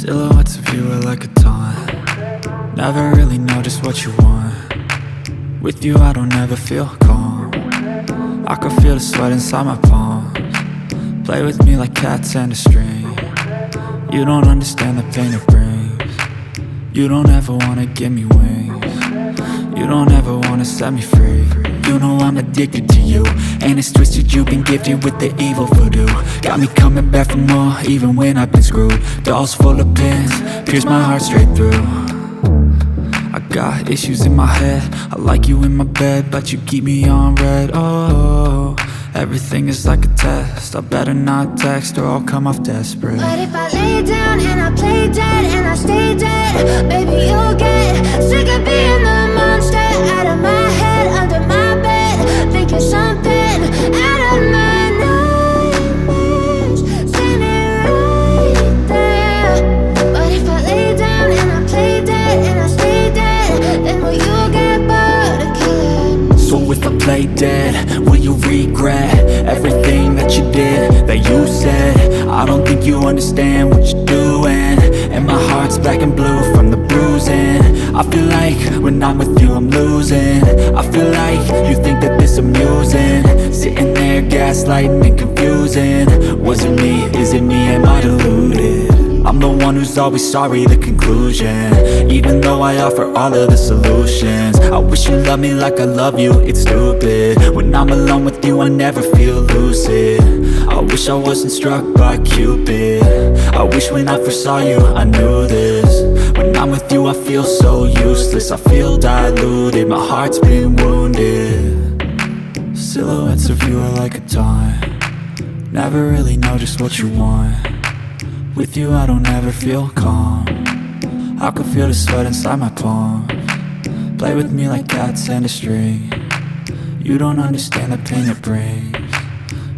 Silhouettes of you are like a taunt. Never really know just what you want. With you I don't ever feel calm. I can feel the sweat inside my palms. Play with me like cats and a string. You don't understand the pain it brings. You don't ever wanna give me wings. You don't ever wanna set me free. You know I'm addicted to you, and it's twisted, you've been gifted with the evil voodoo. Got me coming back for more, even when I've been screwed. Dolls full of pins, pierce my heart straight through. I got issues in my head, I like you in my bed, but you keep me on red. Oh, everything is like a test, I better not text or I'll come off desperate. But if I lay down and I play dead and I stay dead, baby you'll get sick of being the monster out of my head, under my bed, thinking something out of my nightmares, standing right there. But if I lay down and I play dead and I stay dead, then will you get bored of killing? So if I play dead, will you regret everything that you did, that you said? I don't think you understand what you're doing, and my heart's black and blue from the bruising. I feel like when I'm with you I'm losing. I feel like you think that this amusing, sitting there gaslighting and confusing. Was it me? Is it me? Am I deluded? I'm the one who's always sorry, the conclusion, even though I offer all of the solutions. I wish you loved me like I love you, it's stupid. When I'm alone with you I never feel lucid. I wish I wasn't struck by Cupid. I wish when I first saw you I knew this. When I'm with you I feel so useless, I feel diluted, my heart's been wounded. Silhouettes of you are like a taunt. Never really know just what you want. With you I don't ever feel calm. I can feel the sweat inside my palms. Play with me like cats and a string. You don't understand the pain it brings.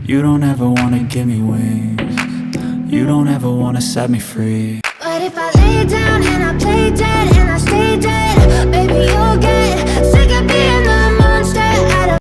You don't ever wanna give me wings. You don't ever wanna set me free. But if I lay down and I play dead and I stay dead, baby you'll get sick of being the